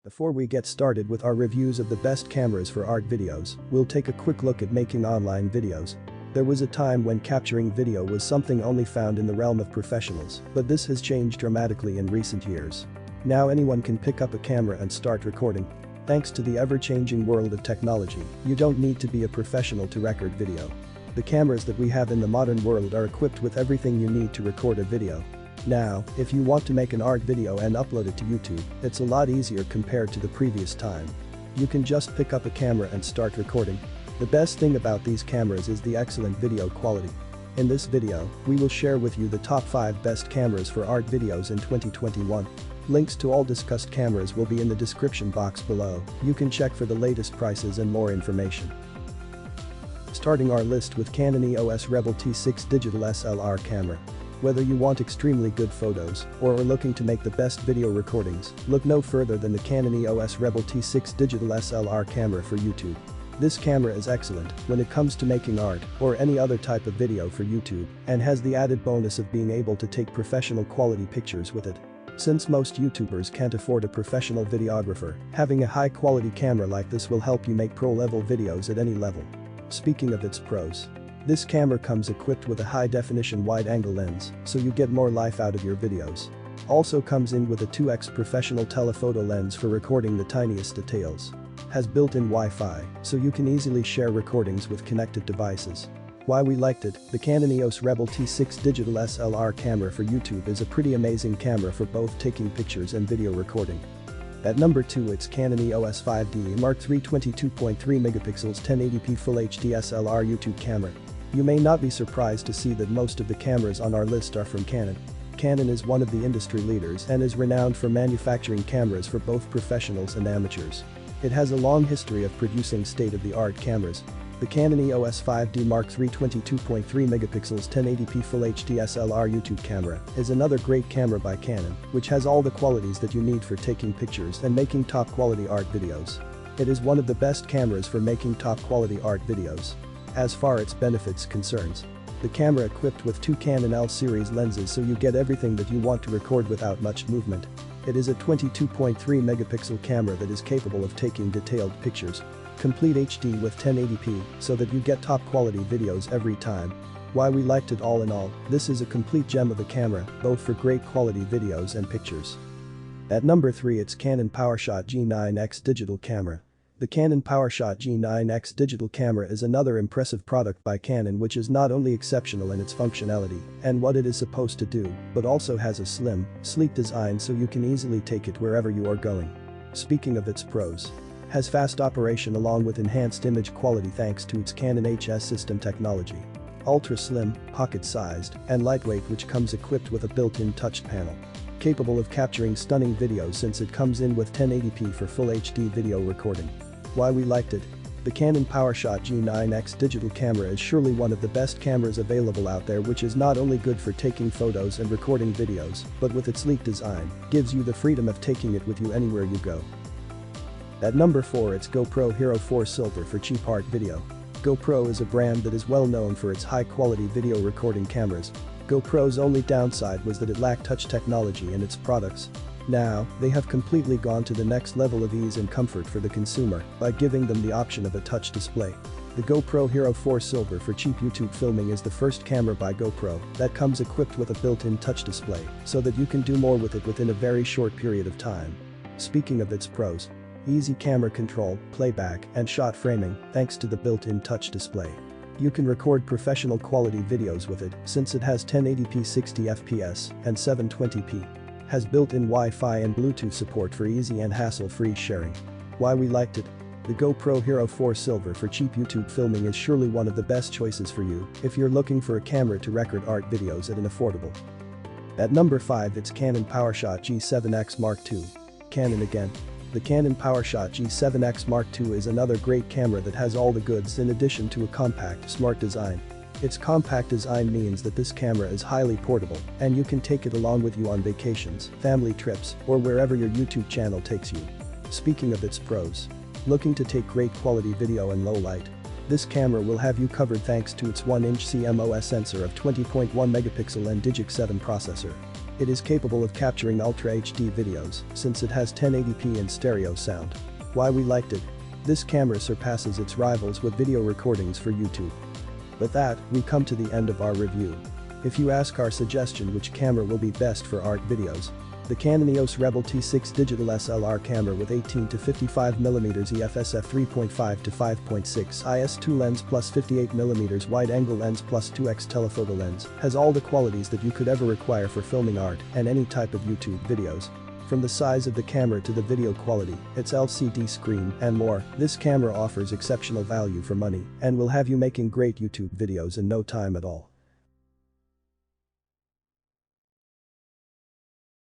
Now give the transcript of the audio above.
Before we get started with our reviews of the best cameras for art videos, we'll take a quick look at making online videos. There was a time when capturing video was something only found in the realm of professionals, but this has changed dramatically in recent years. Now anyone can pick up a camera and start recording. Thanks to the ever-changing world of technology, you don't need to be a professional to record video. The cameras that we have in the modern world are equipped with everything you need to record a video. Now, if you want to make an art video and upload it to YouTube, it's a lot easier compared to the previous time. You can just pick up a camera and start recording. The best thing about these cameras is the excellent video quality. In this video, we will share with you the top 5 best cameras for art videos in 2021. Links to all discussed cameras will be in the description box below. You can check for the latest prices and more information. Starting our list with Canon EOS Rebel T6 Digital SLR camera. Whether you want extremely good photos or are looking to make the best video recordings, look no further than the Canon EOS Rebel T6 Digital SLR camera for YouTube. This camera is excellent when it comes to making art or any other type of video for YouTube and has the added bonus of being able to take professional quality pictures with it. Since most YouTubers can't afford a professional videographer, having a high-quality camera like this will help you make pro-level videos at any level. Speaking of its pros, this camera comes equipped with a high-definition wide-angle lens, so you get more life out of your videos. Also comes in with a 2x professional telephoto lens for recording the tiniest details. Has built-in Wi-Fi, so you can easily share recordings with connected devices. Why we liked it, the Canon EOS Rebel T6 Digital SLR camera for YouTube is a pretty amazing camera for both taking pictures and video recording. At number 2 it's Canon EOS 5D Mark III 22.3 megapixels 1080p Full HD SLR YouTube camera. You may not be surprised to see that most of the cameras on our list are from Canon. Canon is one of the industry leaders and is renowned for manufacturing cameras for both professionals and amateurs. It has a long history of producing state-of-the-art cameras. The Canon EOS 5D Mark III 22.3 megapixels 1080p Full HD SLR YouTube camera is another great camera by Canon, which has all the qualities that you need for taking pictures and making top-quality art videos. It is one of the best cameras for making top-quality art videos. As far as its benefits concerns, the camera equipped with 2 Canon L series lenses so you get everything that you want to record without much movement. It is a 22.3 megapixel camera that is capable of taking detailed pictures. Complete HD with 1080p so that you get top quality videos every time. Why we liked it all in all, this is a complete gem of a camera, both for great quality videos and pictures. At number 3 it's Canon PowerShot G9X digital camera. The Canon PowerShot G9X digital camera is another impressive product by Canon which is not only exceptional in its functionality and what it is supposed to do, but also has a slim, sleek design so you can easily take it wherever you are going. Speaking of its pros, has fast operation along with enhanced image quality thanks to its Canon HS system technology. Ultra slim, pocket-sized, and lightweight which comes equipped with a built-in touch panel. Capable of capturing stunning videos since it comes in with 1080p for Full HD video recording. Why we liked it? The Canon PowerShot G9X digital camera is surely one of the best cameras available out there which is not only good for taking photos and recording videos, but with its sleek design, gives you the freedom of taking it with you anywhere you go. At number 4 it's GoPro Hero 4 Silver for cheap art video. GoPro is a brand that is well known for its high-quality video recording cameras. GoPro's only downside was that it lacked touch technology in its products. Now, they have completely gone to the next level of ease and comfort for the consumer by giving them the option of a touch display. The GoPro Hero 4 Silver for cheap YouTube filming is the first camera by GoPro that comes equipped with a built-in touch display so that you can do more with it within a very short period of time. Speaking of its pros, easy camera control, playback, and shot framing thanks to the built-in touch display. You can record professional quality videos with it since it has 1080p 60 fps and 720p. Has built-in Wi-Fi and Bluetooth support for easy and hassle-free sharing. Why we liked it? The GoPro Hero 4 Silver for cheap YouTube filming is surely one of the best choices for you if you're looking for a camera to record art videos at an affordable. At number 5 it's Canon PowerShot G7X Mark II. Canon again. The Canon PowerShot G7X Mark II is another great camera that has all the goods in addition to a compact, smart design. Its compact design means that this camera is highly portable and you can take it along with you on vacations, family trips, or wherever your YouTube channel takes you. Speaking of its pros, looking to take great quality video in low light, this camera will have you covered thanks to its 1-inch CMOS sensor of 20.1 megapixel and Digic 7 processor. It is capable of capturing Ultra HD videos since it has 1080p and stereo sound. Why we liked it? This camera surpasses its rivals with video recordings for YouTube. With that, we come to the end of our review. If you ask our suggestion which camera will be best for art videos, the Canon EOS Rebel T6 digital SLR camera with 18 to 55mm EF/SF 3.5 to 5.6 IS2 lens plus 58mm wide-angle lens plus 2x telephoto lens has all the qualities that you could ever require for filming art and any type of YouTube videos. From the size of the camera to the video quality, its LCD screen, and more, this camera offers exceptional value for money and will have you making great YouTube videos in no time at all.